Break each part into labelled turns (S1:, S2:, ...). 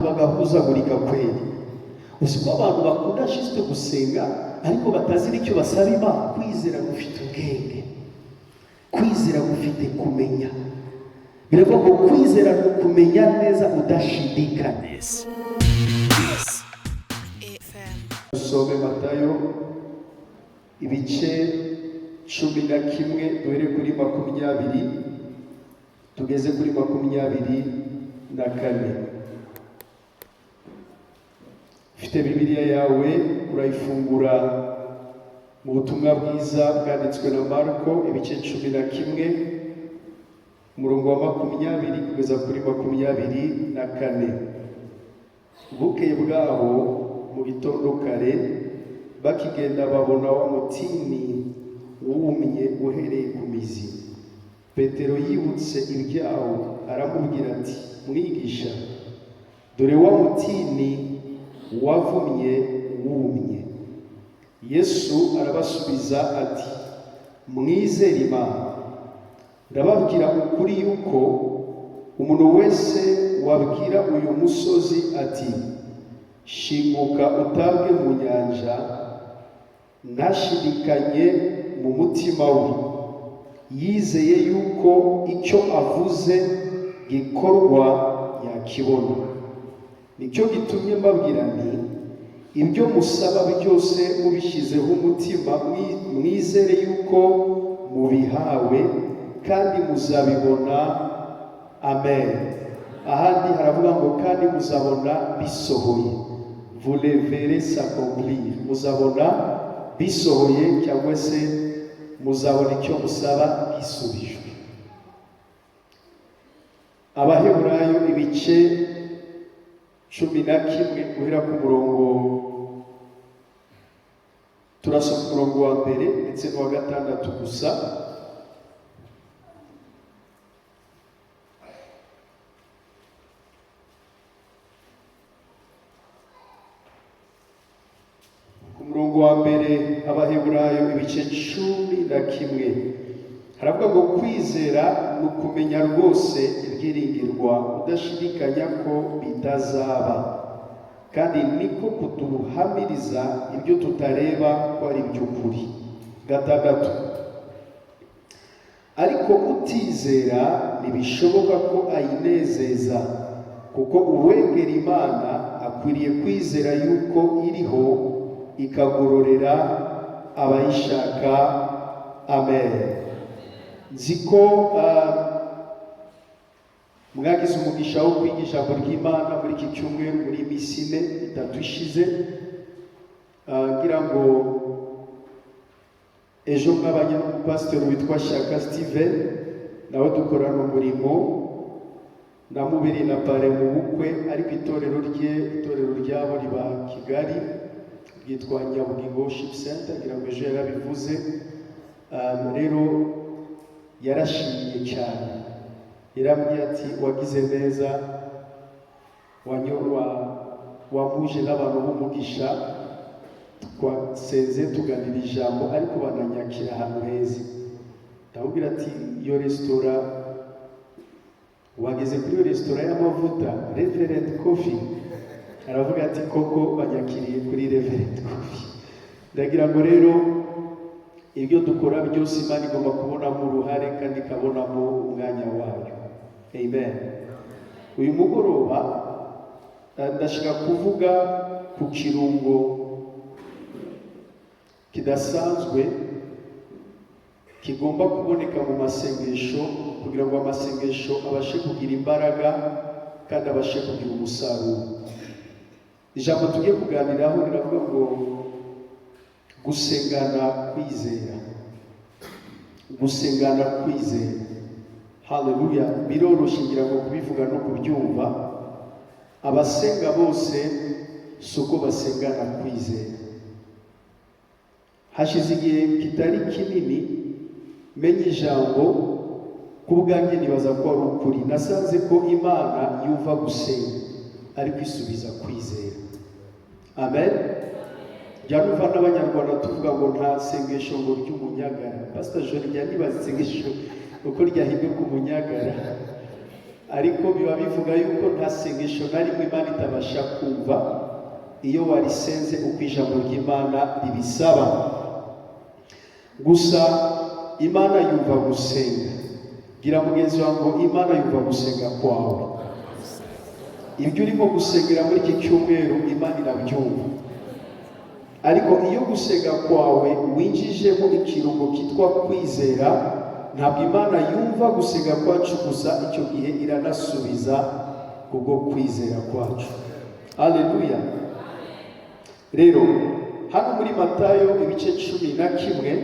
S1: bagahuzagurika kweli. Usiko abantu bakunda juste gusenga ariko batazi icyo basaba Imana. Kwizera gufite ubwenge, kwizera gufite kumenya. Biravuga ngo kwizera no kumenya neza udashidikanya. Usome Matayo ibice 11 duhere kuri 20 tugeze kuri 24. Ufite Bibiliya yawe urayifungura mu butumwa bwiza bwanditswe na Marko ibice 11 umurongo wa 20 kugeza kuri 24. Bukeye bwaho mu gitondo kare bakigenda babona wa mutini wumye uhereye ku mizi. Petero yibutse ibyawo aramubwira ati, mwigisha, dore wa mutini wavumye wumye. Yesu arabasubiza ati, mwizere Imana. Ndababwira ukuri yuko umuntu wese wabwira uyu musozi ati, shinguka utabwe mu nyanja, ntashidikanye mu mutima we, yizeye yuko icyo avuze gikorwa yakibona. Nicyo gitumye mbabwira nti, ibyo musaba byose mubishyizeho umutima, mwizere yuko mubihawe kandi muzabibona. Amen. Ahandi haravuga ngo kandi muzabona bisohoye. Vous le verrez s'accomplir. Muzabona bisohoye cyangwa se muzabona icyo musaba gisubijwe. Abaheburayo ibice 11 guhera ku murongo, turasoma umurongo wa mbere ndetse n'uwa 6 gusa. Umurongo wa mbere Abaheburayo ibice 11 haravuga ngo kwizera ni ukumenya rwose ibyiringirwa udashidikanya ko bitazaba, kandi niko kuduhamiriza ibyo tutareba ko ari by'ukuri. 6 ariko utizera ntibishoboka ko ayinezeza, kuko uwegera Imana akwiriye kwizera yuko iriho ikagororera abayishaka. Amen. Nziko mwagize umugisha wo kwigisha Imana muri iki cyumweru muri iminsi 3 ishize. Ngira ngo ejo mwabanye n'umupasiteri witwa Shaka Steven, nawe dukorana umurimo, namubiri na pare mu bukwe, ariko itorero ryabo riba Kigali ryitwa Nyabugingo Worship Center. Ngira ngo ejo yarabivuze. Rero yarashimye cyane, yarambwiye ati wagize neza, wamuje n'abantu b'umugisha, twasenze tuganira ijambo ariko bananyakira ahantu heza. Ndamubwira ati iyo resitora, wageze kuri iyo resitora y'amavuta Reverend Coffee? Aravuga ati koko banyakiriye kuri Reverend Coffee. Ndagira ngo rero ibyo dukora byose Imana igomba kubonamo uruhare kandi ikabonamo umwanya wayo. Amen. Uyu mugoroba ndashaka kuvuga ku kirungo kidasanzwe kigomba kuboneka mu masengesho kugira ngo amasengesho abashe kugira imbaraga kandi abashe kugira umusaruro. Ijambo tugiye kuganiraho riravuga ngo gusengana kwizera. Gusengana kwizera. Haleluya. Biroroshye ngira ngo kubivuga no kubyumva. Abasenga bose suko basengana kwizera. Hashize igihe kitari kinini menye ijambo kubwanjye nibaza ko ari ukuri. Nasanze ko Imana yumva gusenga ariko isubiza kwizera. Amen. Janumva n'abanyarwanda tuvuga ngo nta sengesho ngo ry'umunyagara. Pastor Jean yanibaza isengesho uko ryahinduka umunyagara. ariko biba bivuga yuko nta sengesho na rimwe Imana itabasha kumva iyo warisenze uko ijambo ry'Imana ribisaba. Gusa Imana yumva gusenga. Gira mugenzi wangu, Imana yumva gusenga kwawe. Ibyo urimo gusengera muri iki cyumweru Imana irabyumva. Ariko iyo gusenga kwawe winjijemo ikirungo kitwa kwizera, ntabwo Imana yumva gusenga kwacu gusa, icyo gihe iranasubiza kubwo kwizera kwacu. Haleluya. Rero hano muri Matayo ibice 11,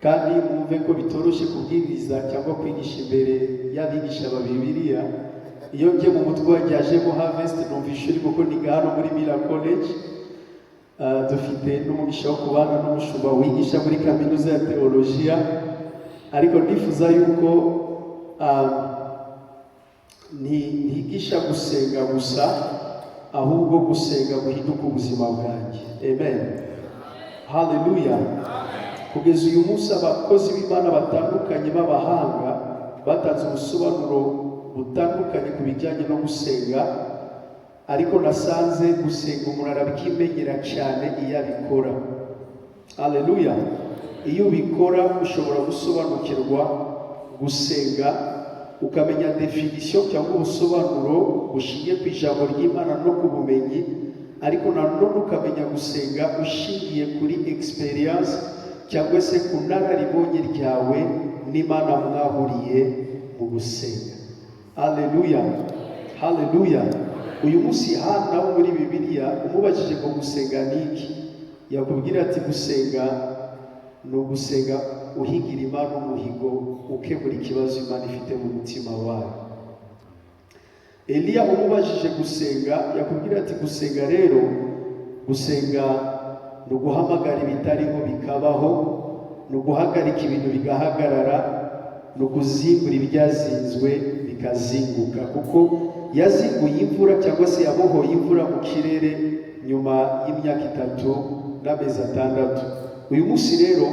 S1: kandi mwumve ko bitoroshye kubwiriza cyangwa kwigisha imbere y'abigisha ba Bibiliya. Iyo ngiye mu mutwe wajyajemo Harvest numvisha uri kuko niga hano muri Mira College. Dufite n'umugisha wo kubana n'umushumba wigisha muri kaminuza ya teologiya, ariko ndifuza yuko ntigisha gusenga gusa, ahubwo gusenga guhinduka ubuzima bwanjye. Amen. Haleluya. Kugeza uyu munsi abakozi b'Imana batandukanye b'abahanga batanze ubusobanuro butandukanye ku bijyanye no gusenga, ariko nasanze gusenga umuntu arabyimenyera cyane iyo abikora. Haleluya. Iyo ubikora ushobora gusobanukirwa gusenga, ukamenya definition cyangwa ubusobanuro bushingiye ku ijambo ry'Imana no ku bumenyi, ariko nanone ukamenya gusenga ushingiye kuri experience cyangwa se ku nararibonye ryawe n'Imana mwahuriye mu gusenga. Haleluya. Haleluya. Uyu munsi hano muri Bibiliya umubajije ngo gusenga niki, yakubwira ati gusenga no gusenga uhigira Imana umuhigo, ukemura ikibazo Imana ifite mu mutima wawe. Eliya umubajije gusenga, yakubwira ati gusenga rero, gusenga no guhamagara ibitariho bikabaho, no guhagarika ibintu bigahagarara, no kuzimbura ibyazinzwe bikazinguka. Kuko yazinguye imvura cyangwa se yabohoye imvura mu kirere nyuma y'imyaka 3 n'amezi 6. Uyu munsi rero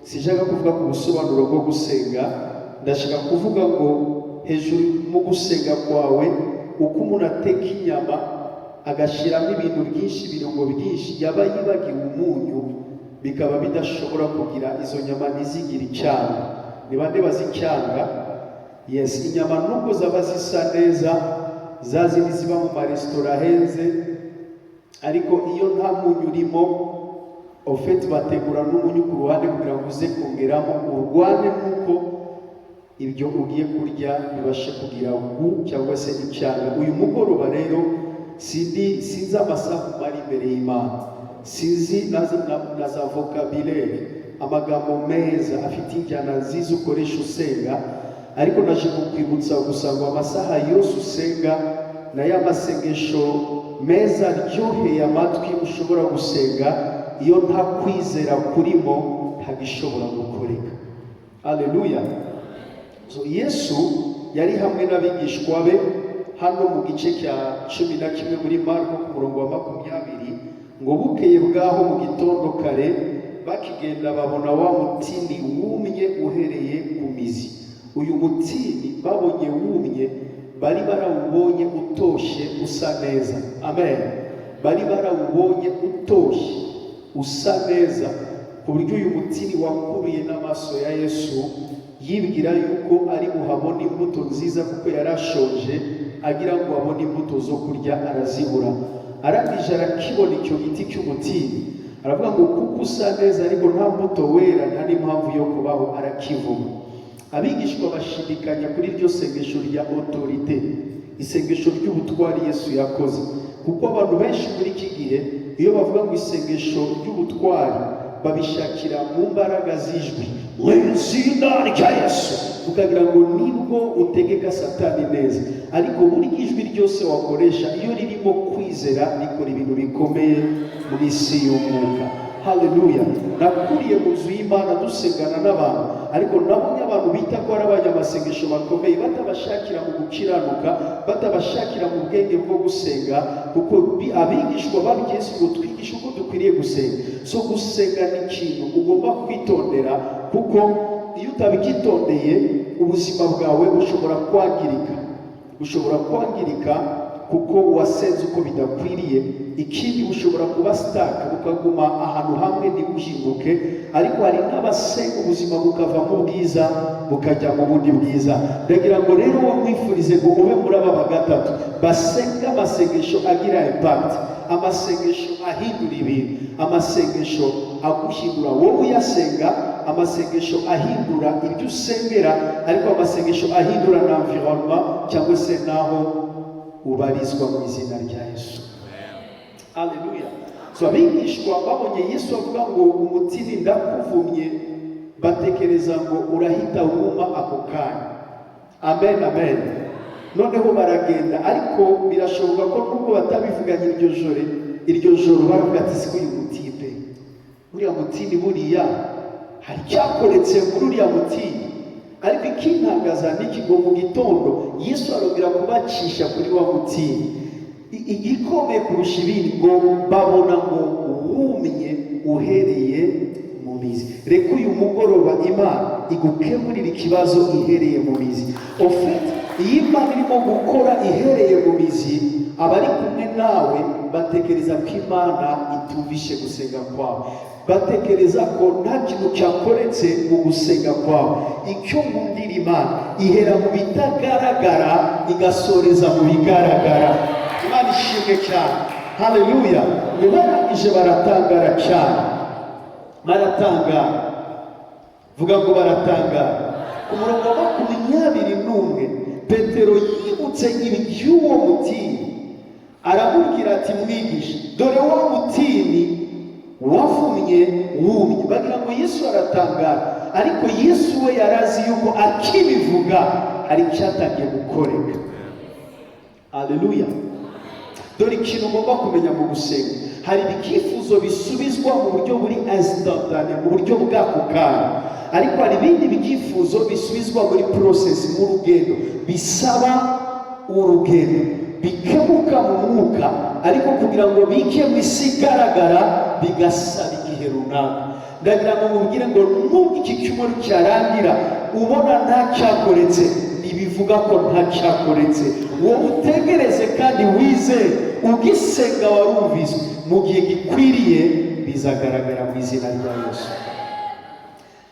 S1: sishaka kuvuga ku busobanuro bwo gusenga, ndashaka kuvuga ngo hejuru mu gusenga kwawe, uko umuntu ateka inyama agashiramo ibintu byinshi, ibirungo byinshi, yaba yibagiwe umunyu, bikaba bidashobora kugira izo nyama ntizigire icyanga. Ni bande bazicyanga? Yes, inyama nubwo zaba zisa neza, zazindi ziba mu maresitora ahenze, ariko iyo nta munyu urimo, ofeti bategura n'umunyu ku ruhande kugira ngo uze kongeramo, urwane nuko ibyo ugiye kurya bibashe kugira gu cyangwa se icyanga. Uyu mugoroba rero sinzi amasaha mari imbere y'Imana, sinzi na za vocabulaire, amagambo meza afite injyana nziza ukoresha usenga, ariko naje kukwibutsa gusa ngo amasaha yose usenga na ya masengesho meza aryoheye amatwi ushobora gusenga, iyo nta kwizera kurimo ntagishobora gukoreka. Haleluya. So Yesu yari hamwe n'abigishwa be hano mu gice cya 11 muri Marko ku murongo wa 20, ngo bukeye bwaho mu gitondo kare bakigenda babona wa mutini wumye uhereye ku mizi. Uyu mutini babonye wumye, bari barawubonye utoshye usa neza. Amen. Bari barawubonye utoshye usa neza, ku buryo uyu mutini wakuruye n'amaso ya Yesu, yibwira yuko ari buhabona imbuto nziza kuko yarashonje, agira ngo abone imbuto zo kurya arazibura. Arangije arakibona icyo giti cy'umutini, aravuga ngo kuko usa neza ariko nta mbuto wera, nta n'impamvu yo kubaho, arakivuma. Abigishwa bashidikanya kuri iryo sengesho rya autorite, isengesho ry'ubutwari Yesu yakoze, kuko abantu benshi muri iki gihe iyo bavuga ngo isengesho ry'ubutwari babishakira mu mbaraga z'ijwi, mu izina rya Yesu, ukagira ngo nibwo utegeka Satani neza. Ariko buri ijwi ryose wakoresha iyo ririmo kwizera rikora ibintu bikomeye mu isi y'umwuka. Haleluya. Nakuriye mu nzu y'Imana dusengana n'abantu, ariko nabonye abantu bita ko ari abanyamasengesho bakomeye batabashakira mu gukiranuka, batabashakira mu bwenge bwo gusenga, kuko abigishwa babigeze ngo twigishe uko dukwiriye gusenga. So gusenga ni ikintu ugomba kwitondera, kuko iyo utabikitondeye ubuzima bwawe bushobora kwangirika kuko wasenze uko bidakwiriye. Ikindi bushobora kuba stuck bukaguma ahantu hamwe ntiguhinduke, ariko hari n'abasenga ubuzima bukava mu bwiza bukajya mu bundi bwiza. Ndagira ngo rero wamwifurize ngo ube muri aba bagatatu basenga amasengesho agira impact, amasengesho ahindura ibintu, amasengesho aguhindura wowe uyasenga, amasengesho ahindura ibyo usengera, ariko amasengesho ahindura na environment cyangwa se naho ubarizwa mu izina rya Yesu. Haleluya. So abigishwa babonye Yesu avuga ngo umutini ndakuvumye, batekereza ngo urahita wuma ako kanya. Amen, amen. Noneho baragenda, ariko birashoboka ko nubwo batabivuganye iryo joro baravuga ati siko uyu mutipe, uriya mutini buriya hari cyakoretse muri uriya mutini. Ariko ikintangaza n'ikigo mu gitondo Yesu arongera kubacisha kuri wa mutini. Igikomeye kurusha ibindi ngo babona ngo wumye uhereye mu mizi. Reka uyu mugoroba Imana igukemurira ikibazo ihereye mu mizi. Ofete iyo Imana irimo gukora ihereye mu mizi, abari kumwe nawe batekereza ko Imana itumvishe gusenga kwawe, batekereza ko nta kintu cyakoretse mu gusenga kwawe. Icyo nkundira Imana ihera mu bitagaragara igasoreza mu bigaragara. Imana ishimwe cyane. Haleluya. Barangije baratangara cyane, baratangara, vuga ngo baratangara. Ku murongo wa 21 Petero yibutse iby'uwo mutini, aramubwira ati mwigisha, dore wa mutini wavumye wumye. Bagira ngo Yesu aratangara, ariko Yesu we yarazi yuko akibivuga hari cyatangiye gukoreka. Haleluya. Dore ikintu ugomba kumenya mu gusenga, hari ibikifuzo bisubizwa mu buryo buri instantané, mu buryo bw'ako kanya, ariko hari ibindi bikifuzo bisubizwa muri process, mu rugendo, bisaba urugendo, bikemuka mu mwuka, ariko kugira ngo bike mu isi igaragara bigasaba igihe runaka. Ndagira ngo mubwire ngo nubwo iki cyumweru cyarangira ubona nta cyakoretse, bivuga ko nta cyakoretse. Wowe utegereze kandi wizere, ugisenga warumvise, mu gihe gikwiriye bizagaragara mu izina rya Yesu.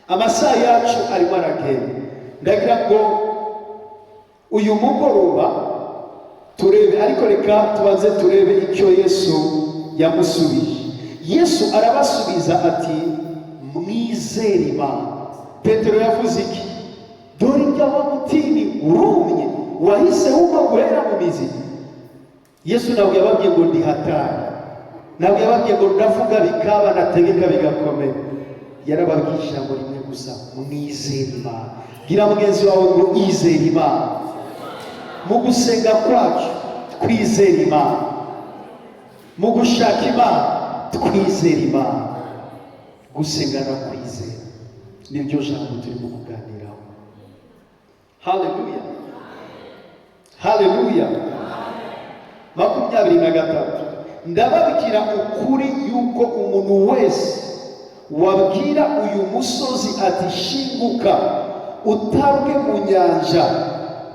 S1: Amasaha yacu arimo aragenda. Ndagira ngo uyu mugoroba turebe, ariko reka tubanze turebe icyo Yesu yamusubije. Yesu arabasubiza ati mwizere Imana. Petero yavuze iki? Dore ibya wa mutini urumye wahise wumva guhera mu mizi. Yesu ntabwo yababwiye ngo ndi hatari, ntabwo yababwiye ngo ndavuga bikaba nategeka bigakomera. Yarababwiye ijambo rimwe gusa, mwizere Imana. Gira mugenzi wawe ngo izere Imana. Mu gusenga kwacu twizere Imana, mu gushaka Imana twizere Imana. Gusenga no kwizera nibyo jambo turimo kuganiraho. Haleluya, haleluya. 23 ndababwira ukuri yuko umuntu wese wabwira uyu musozi ati shinguka utabwe mu nyanja,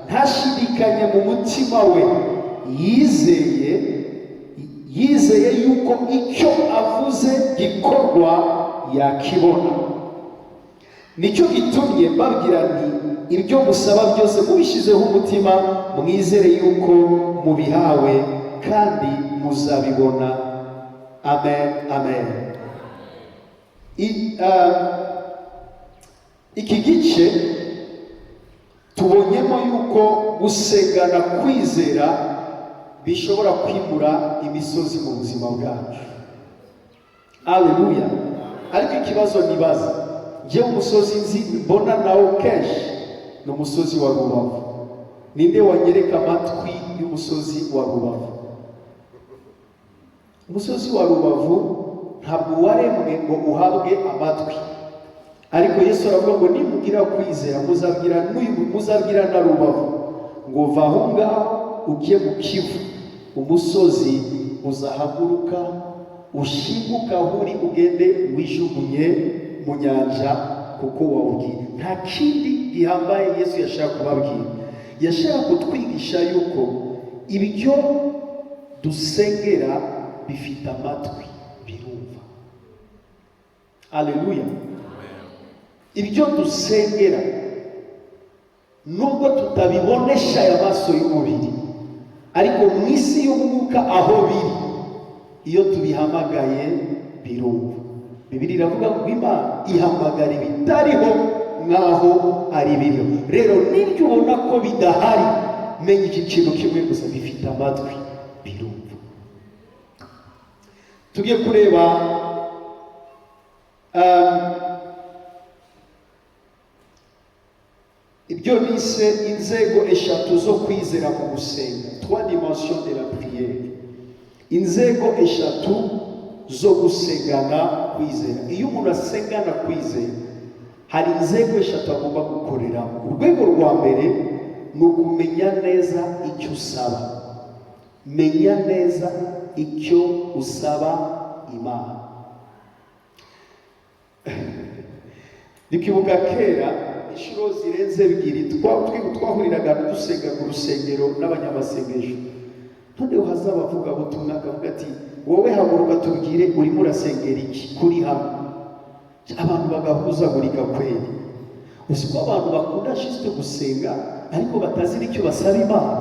S1: ntashidikanye mu mutima we, yizeye yuko icyo avuze gikorwa yakibona. Nicyo gitumye babwira nti ibyo musaba byose mubishyizeho umutima, mwizere yuko mubihawe kandi muzabibona. Amen, amen. Iki gice tubonyemo yuko gusengana kwizera bishobora kwimura imisozi mu buzima bwacu. Haleluya. Ariko ikibazo nibaza, njye umusozi nzi mbona nawo kenshi ni umusozi wa Rubavu. Ninde wanyereka amatwi y'umusozi wa Rubavu? Umusozi wa Rubavu ntabwo waremwe ngo uhabwe amatwi, ariko Yesu aravuga ngo nimugira kwizera muzabwira na Rubavu ngo va aho ngaho ujye mu Kivu, umusozi uzahaguruka ushinguka aho uri ugende wijugunye mu nyanja kuko wawubwira. Nta kindi gihambaye Yesu yashaka kubabwira. Yashaka kutwigisha yuko ibyo dusengera bifite amatwi birumva. Haleluya. Ibyo dusengera nubwo tutabibonesha amaso y'umubiri, ariko mu isi y'umwuka aho biri, iyo tubihamagaye birumva. Bibiri iravuga ngo Imana ihamagara ibitariho nkaho ari biriho. Rero nibyo ubona ko bidahari, menya iki kintu kimwe gusa, bifite amatwi birumva. Tugiye kureba ibyo nise inzego eshatu zo kwizera mu gusenga, 3 dimensions de la prière. Inzego eshatu zo gusengana kwizera. Iyo umuntu asengana kwizera, hari inzego eshatu agomba gukoreramo. Urwego rwa mbere ni ukumenya neza icyo usaba. Menya neza icyo usaba Imana. Ndikibuka kera inshuro zirenze ebyiri twahuriraga dusenga mu rusengero n'abanyamasengesho. Noneho haza abavuga butumwa akavuga ati, wowe haguruka tubwire urimo urasengera iki kuri hamwe. Abantu bagahuzagurika kweli. Uzi ko abantu bakunda juste gusenga ariko batazi n'icyo basaba Imana.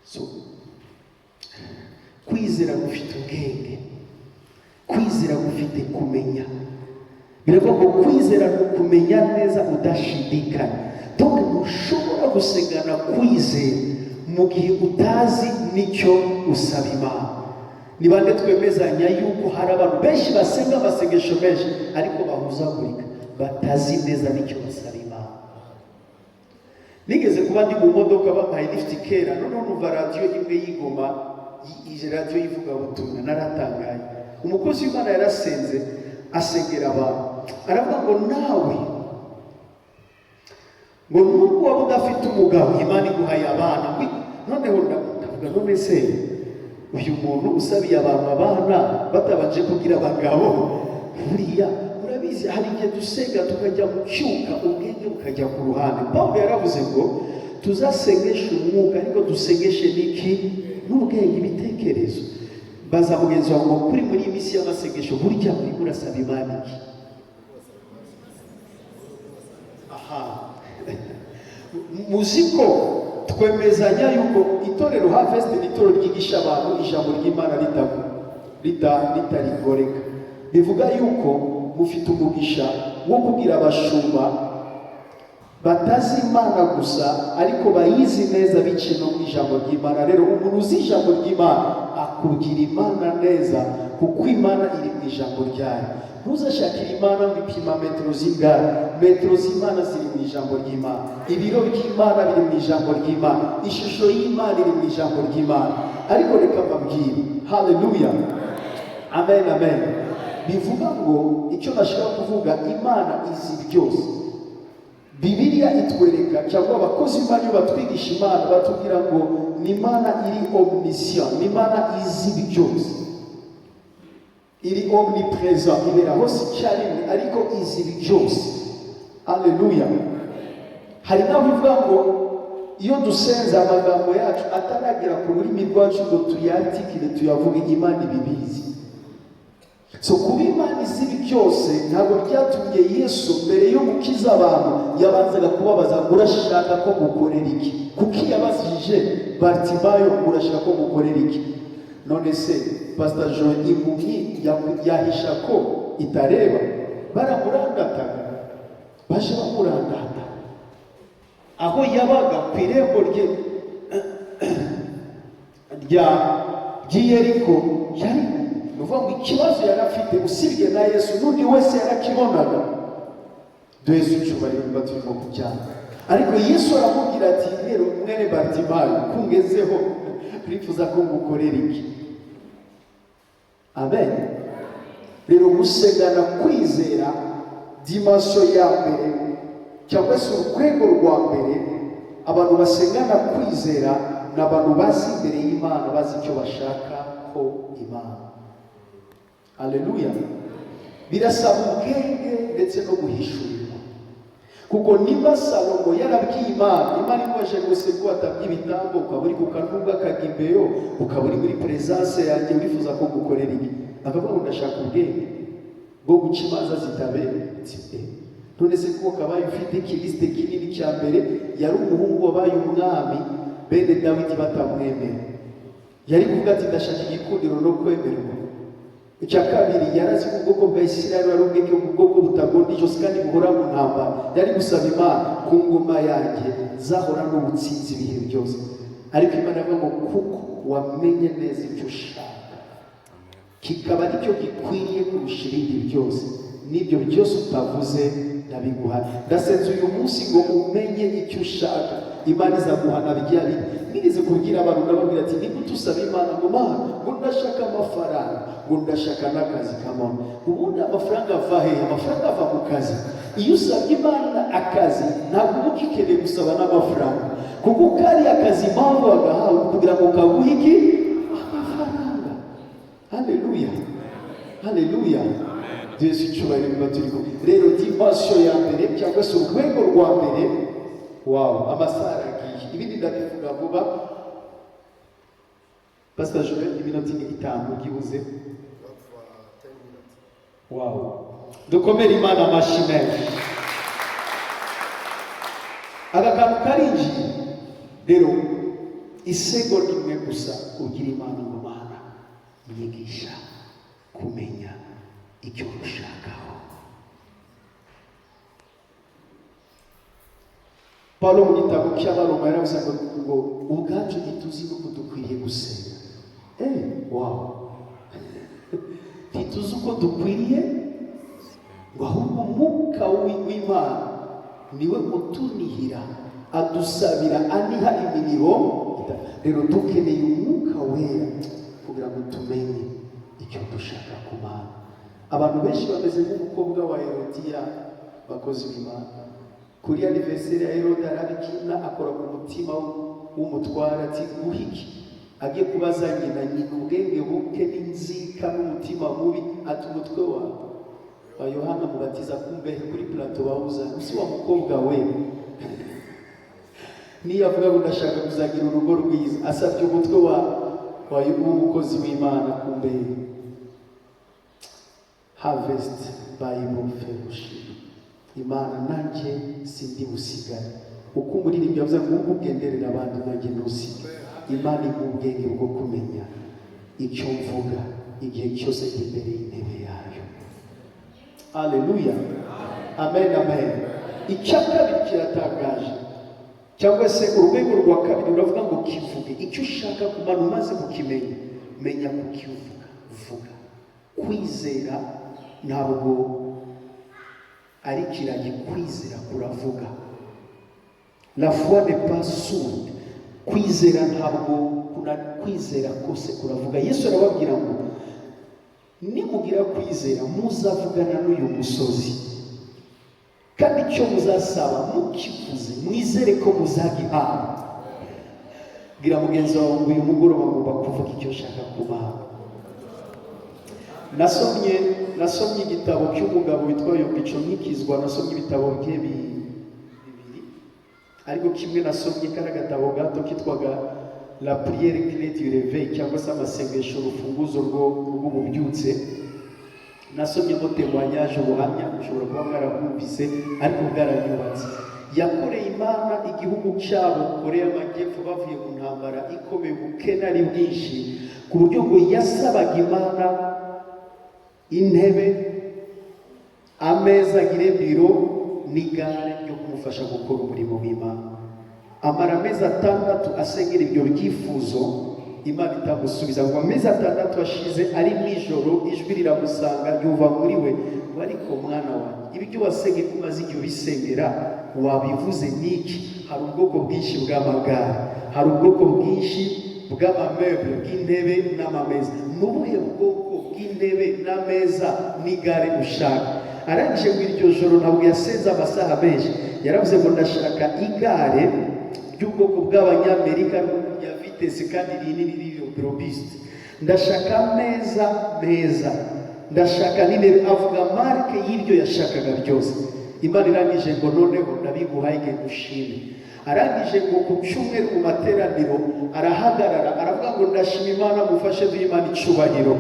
S1: So kwizera gufite ubwenge, kwizera gufite kumenya. Biravuga ngo kwizera ni ukumenya neza udashidikanya. Donc ntushobora gusengana kwizera mu gihe utazi n'icyo usaba Imana. Ni bande twemezanya yuko hari abantu benshi basenga amasengesho menshi ariko bahuzagurika, batazi neza n'icyo basaba Imana. Nigeze kuba ndi mu modoka bampaye lift kera, none numva radio imwe y'Igoma, iyi radio yivuga butumwa, naratangaye. Umukozi w'Imana yarasenze asengera abantu, aravuga ngo nawe ngo nubwo waba udafite umugabo, Imana iguhaye abana. Noneho ndavuga none se uyu muntu usabiye abantu abana batabanje kugira abagabo, buriya urabizi hari igihe dusenga tukajya mu cyuka, ubwenge bukajya ku ruhande. Pawulo yaravuze ngo tuzasengeshe umwuka ariko dusengeshe n'iki? N'ubwenge, ibitekerezo. Baza mugenzi wawe ngo kuri muri iyi minsi y'amasengesho burya urimo urasaba Imana iki? Muziko twemezanya yuko itorero Harvest ni itorero ryigisha abantu ijambo ry'Imana ritarigoreka. Bivuga yuko mufite umugisha wo kugira abashumba batazi Imana gusa ariko bayizi neza biciye no mu ijambo ry'Imana. Rero umuntu uzi ijambo ry'Imana akubwira Imana neza kuko Imana iri mu ijambo ryayo. Ntuzashakire Imana ngo ipima metero zingana. Metero z'Imana ziri mu ijambo ry'Imana. Ibiro by'Imana biri mu ijambo ry'Imana. Ishusho y'Imana iri mu ijambo ry'Imana. Ariko reka mbabwire, haleluya, amen, amen. Bivuga ngo icyo nashaka kuvuga, Imana izi byose. Bibiliya itwereka cyangwa abakozi b'Imana batwigisha Imana batubwira ngo ni Imana iri omniscient, ni Imana izi byose, iri omnipresent, ibera hose icyarimwe ariko izi byose. Haleluya. Hari naho bivuga ngo iyo dusenza amagambo yacu ataragera ku rurimi rwacu ngo tuyatikire tuyavuge, Imana ibibizi. So kuba Imana izi byose ntabwo byatumye Yesu mbere yo gukiza abantu yabanzaga kubabaza ngo urashaka ko gukorera iki? Kuko yabazije Bartimayo ngo urashaka ko gukorera iki? None se Pastor Joe impumyi yahisha ko itareba? Baramurandataga, baje bamurandata aho yabaga ku irembo ry'Yeriko. Yari nuvuga ngo ikibazo yari afite usibye na Yesu n'undi wese yarakibonaga. Duheze icyubahiro niba turimo kujyana. Ariko Yesu aramubwira ati, rero mwene Bartimayo kungezeho, urifuza ko ngukorera iki? Amen. Rero gusengana kwizera, dimension ya mbere cyangwa se urwego rwa mbere, abantu basengana kwizera ni abantu bazi imbere y'Imana, bazi icyo bashaka ko Imana. Haleluya. birasaba ubwenge ndetse no guhishurirwa. Kuko niba Salomo yarabwiye Imana imubajije gusa ko atabye ibitambo, ukaba uri ku kantu k'akagimbeyo, ukaba uri muri presence yanjye urifuza ko gukorera ibi, akavuga ngo ndashaka ubwenge bwo guca imanza zitabera. None se ko kabaye ufite kilisite kinini cya mbere, yari umuhungu wabaye umwami, bene Dawidi batamwemera, yari kuvuga ati ndashaka igikundiro no kwemerwa. Icya kabiri, yarazi ko ubwoko bwa Isirayeli wari ubwoko butagonda ijosi kandi buhora mu ntambara. Yari gusaba Imana ku ngoma yanjye zahora n'ubutsinzi ibihe byose. Ariko Imana avuga ngo kuko wamenye neza icyo ushaka, kikaba aricyo gikwiriye kurusha ibindi byose, n'ibyo byose utavuze ndabiguhana. Ndasenze uyu munsi ngo umenye icyo ushaka, Imana izaguhana byari. Nigeze kubwira abantu ndababwira ati niba tusaba Imana ngo Mana ngo ndashaka amafaranga, ngo ndashaka n'akazi, kamona ubundi amafaranga ava he? Amafaranga ava mu kazi. Iyo usabye Imana akazi ntabwo uba ukikeneye gusaba n'amafaranga, kuko kariya akazi impamvu wagahawe kugira ngo kaguhe iki? Amafaranga. Haleluya, haleluya. Yesu icyubahiro niba turi kumwe. Rero dimension ya mbere cyangwa se urwego rwa mbere, amasaha aragiye, ibindi ndabivuga vuba. Pastor Joel, iminota 5 byibuze. Dukomere Imana amashyi menshi. Aka kantu karinjiye. Rero isegonda imwe gusa ugira Imana ngo Mana nyigisha kumenya icyo ushakaho. Paulo mu gitabo cy'Abaroma yaravuze ngo ubwacu ntituzi uko dukwiriye gusenga. Ntituzi uko dukwiriye, ngo ahubwo umwuka w'Imana niwe utunihira, adusabira, aniha imirimo. Rero dukeneye umwuka wera kugira ngo tumenye icyo dushaka ku Mana. Abantu benshi bameze nk'umukobwa wa Herodiya, bakozi b'Imana. Kuri anniversaire ya Herode arabikina, akora ku mutima w'umutware ati guhiki, agiye kubaza nyina ubwenge buke n'inzika n'umutima mubi, ati umutwe wa Yohana mubatiza kumbe kuri plato bawuza usi wa mukobwa we. Niyo avuga ngo ndashaka kuzagira urugo rwiza, asabye umutwe wa umukozi w'Imana. Kumbe Harvest Bible Fellowship, Imana nanjye sindi busigare. Uko umuririmbyi yavuze ngo ugenderera abandi nanjye ntusige. Imana imubwenge bwo kumenya icyo mvuga igihe cyose imbere y'intebe yayo. Haleluya, amen, amen. Icya kabiri kiratangaje, cyangwa se urwego rwa kabiri uravuga ngo kivuge icyo ushaka ku Mana umaze kukimenya, menya kukivuga. Vuga. Kwizera ntabwo ari kiragi, kwizera kuravuga. La foi n'est pas sourde. Kwizera ntabwo kwizera kose kuravuga. Yesu arababwira ngo nimugira kwizera muzavugana n'uyu musozi, kandi icyo muzasaba mukivuze mwizere ko muzagihabwa. Bwira mugenzi wawe ngo uyu mugoroba ngomba kuvuga icyo ushaka ku Mana. Nasomye igitabo cy'umugabo witwa Yobico Nkikizwa. Nasomye ibitabo bye bibiri, ariko kimwe nasomye kari agatabo gato kitwaga La prière clé du réveil, cyangwa se amasengesho urufunguzo rw'ububyutse. Nasomyemo témoignage, ubuhamya, ushobora kuba mwarabwumvise ariko bwaranyubatse. Yakoreye Imana igihugu cyabo Korea y'Amajyepfo bavuye mu ntambara ikomeye, ubukene ari bwinshi ku buryo ngo yasabaga Imana intebe, ameza, biro n'igare ryo kumufasha gukora umurimo w'Imana. Amara amezi 6 asengera ibyo byifuzo, Imana itamusubiza. Ngo amezi 6 ashize ari mwijoro ijwi riramusanga ryuva muri we, ariko mwana wanjye ibyo wasenge kumaze igihe ubisengera wabivuze niki? Hari ubwoko bwinshi bw'amagare, hari ubwoko bwinshi bw'amameuble, bw'intebe n'amameza. Nubuhe bwoko bw'intebe n'ameza n'igare ushaka? Arangije ngo iryo joro ntabwo yasenze amasaha menshi, yaravuze ngo ndashaka igare ry'ubwoko bw'Abanyamerika rya vitesse kandi rinini riri robust. Ndashaka ameza meza, ndashaka n'intebe, avuga marke y'ibyo yashakaga byose. Imana irangije ngo noneho ndabiguhaye igihe ushime. Arangije ngo ku cyumweru mu materaniro arahagarara aravuga ngo ndashima Imana, mufashe duhe Imana icubahiro.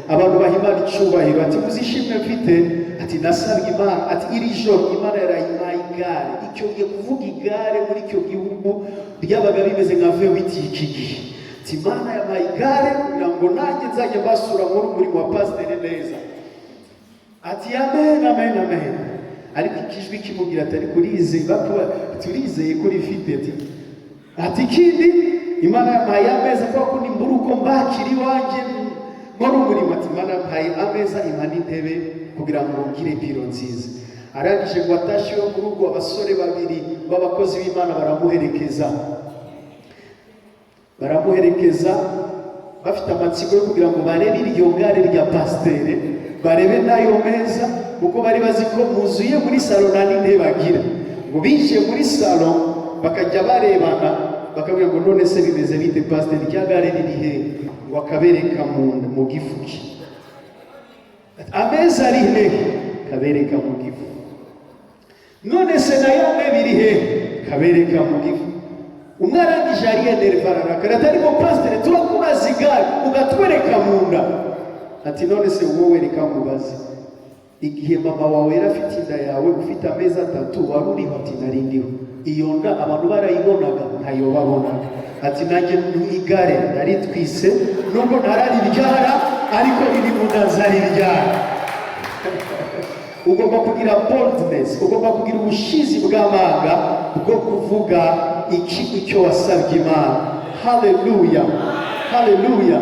S1: Abantu baha Imana icubahiro, ati muzishimwe mfite, ati nasabye Imana, ati iri joro Imana yarayimpaye igare. Icyo gihe kuvuga igare muri icyo gihugu ryabaga bimeze nka vewiti iki gihe. Ati Imana yampaye igare kugira ngo nanjye nzajya mbasura muri umurimo wa pasiteri neza. Ati amen amen amen. Ariko ikijwi kimubwira ati ariko turizeye ko rifite. Ati ikindi Imana yampaye ameza kuko ni mbura uko mbakiri iwanjye nkora umurimo. Ati Imana yampaye ameza, impa n'intebe kugira ngo ngire biro nziza. Arangije ngo atashye yo mu rugo, abasore babiri b'abakozi b'Imana baramuherekeza bafite amatsiko yo kugira ngo barebe iryo gare rya pasiteri, barebe n'ayo meza, kuko bari bazi ko muzuye muri salo nta n'intebe bagira. Ngo binjiye muri salo bakajya barebana, bakabwira ngo none se bimeze bite pasiteri, rya gare riri he? Ngo akabereka mu gifuki. Ameza ari he? Kabereka mu gifu. None se nayo ntebe iri he? Kabereka mu gifu. Umwe arangije ariyenerva ararakara, ati ariko pasiteri turakubaza igare ugatwereka mu nda. Ati none se wowe reka mubaze, igihe mama wawe yari afite inda yawe ufite amezi 3 wari uriho? Ati nari ndiho. Iyo nda abantu barayibonaga? Ntayo babonaga. Ati nanjye igare nari twise, nubwo ntarariryara ariko iri mu nda nzariryara. Ugomba kugira boldness, ugomba kugira ubushizi bw'amanga bwo kuvuga icyo wasabye Imana. Haleluya, haleluya.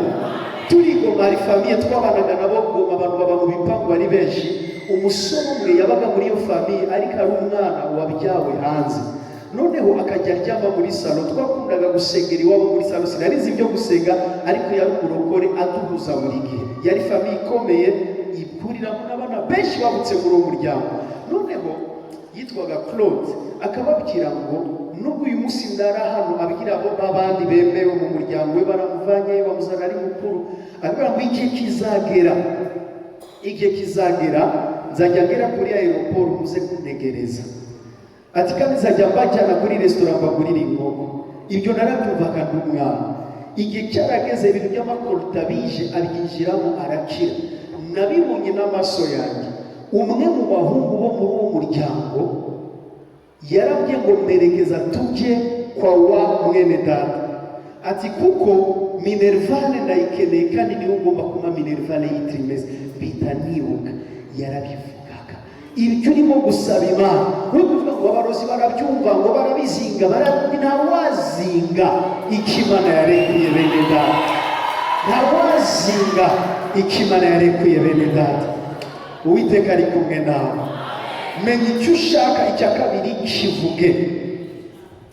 S1: Turigoma ari famiye twabanaga nabo, goma abantu baba mu bipangu ari benshi. Umusore umwe yabaga muri iyo famiye ariko ari umwana wabyawe hanze, noneho akajya aryama muri salo. Twakundaga gusengera iwabo muri salo, sinarizi ibyo gusenga, ariko yari umurokore aduhuza buri gihe. Yari famiye ikomeye ipuriramo n'abana benshi babutse muri uwo muryango. Noneho yitwaga Claude, akababwira ngo nubwo uyu munsi ndara hano, abwira abo babandi bemewe mu muryango we, baramuvanye bamuzana ari mukuru, abwira ngo igihe kizagera nzajya ngera kuri aeroport muze kuntegereza. Ati kandi nzajya mbajyana kuri restaurant mbagurira inkoko. Ibyo narabyumvaga n'umwana. Igihe cyarageze ibintu by'amakorta bije abyinjiramo arakira. Nabibonye n'amaso yanjye. Umwe mu bahungu bo muri uwo muryango yarabye ngo mperekeza tujye kwa wa mwene data. Ati kuko minervale ndayikeneye kandi niwe ugomba kuma minervale y'itrimestre. Bita nibuka yarabivugaga. Ibyo urimo gusaba Imana, we kuvuga ngo abarozi barabyumva ngo barabizinga, ntawazinga ikimana yarekuye bene data. Ntawazinga ikimana yarekuye bene data. Uwiteka ari kumwe nawe. Menya icyo ushaka, icya kabiri kivuge.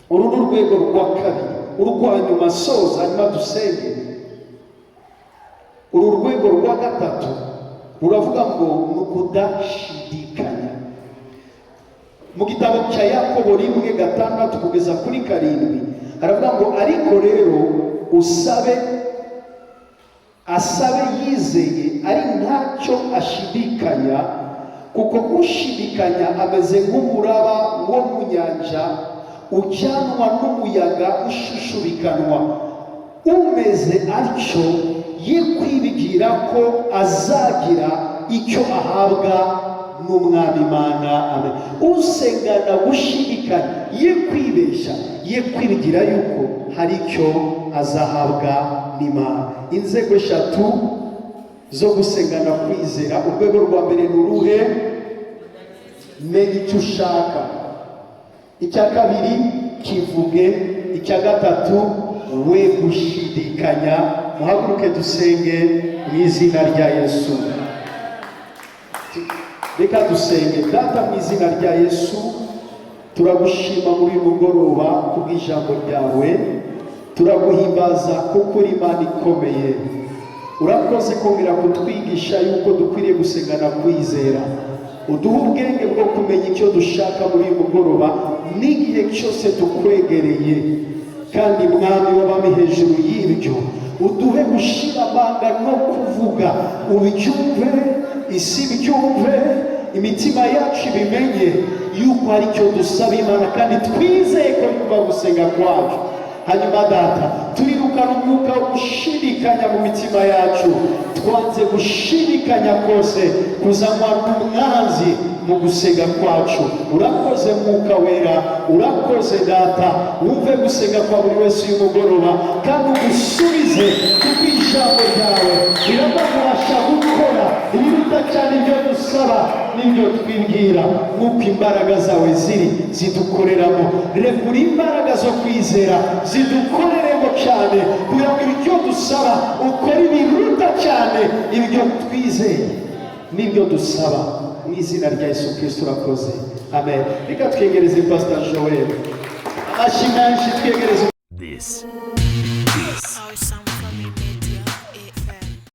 S1: Uru ni urwego rwa kabiri. Urwa nyuma soza hanyuma dusenge. Uru rwego rwa gatatu ruravuga ngo ni ukudashidikanya. Mu gitabo cya Yakobo 1:6 kugeza kuri 7 aravuga ngo ariko rero asabe yizeye ari ntacyo ashidikanya, kuko ushidikanya ameze nk'umuraba wo mu nyanja ujyanwa n'umuyaga ushushubikanwa. Umeze atyo ye kwibwira ko azagira icyo ahabwa n'Umwami Imana. Amen. Usengana gushidikanya ye kwibesha, ye kwibwira yuko hari icyo azahabwa n'Imana. Inzego 3 zo gusengana kwizera. Urwego rwa mbere ni uruhe? Menya icyo ushaka. Icya kabiri kivuge. Icya gatatu we gushidikanya. Muhaguruke dusenge mu izina rya Yesu. Reka dusenge. Data, mu izina rya Yesu turagushima muri mugoroba kubw'ijambo ryawe, turaguhimbaza kuko uri Imana ikomeye. Urakoze kongera kutwigisha yuko dukwiriye gusengana kwizera. Uduha ubwenge bwo kumenya icyo dushaka muri mugoroba n'igihe cyose tukwegereye. Kandi Mwami w'abami, hejuru y'ibyo uduhe gushira amanga no kuvuga, ubyumve, isi byumve, imitima yacu bimenye yuko hari icyo dusaba Imana kandi twizeye ko yumva gusenga kwacu. Hanyuma data, turirukana umwuka wo gushidikanya mu mitima yacu, twanze gushidikanya kose kuzanwa n'umwanzi mu gusenga kwacu. Urakoze mwuka wera, urakoze data, wumve gusenga kwa buri wese uyu mugoroba kandi ugusubize, kuko ijambo ryawe riramubasha gukora ibiruta cyane ibyo dusaba n'ibyo twibwira. Nk'uko imbaraga zawe ziri zidukoreramo, rekura imbaraga zo kwizera zidukoreremo cyane, kugira ngo ibyo dusaba ukore ibiruta cyane ibyo twizeye n'ibyo dusaba, mu izina rya Yesu Kristo urakoze, amen. Reka twegereze Pastor Joel, amashyi menshi twegereze.
S2: This is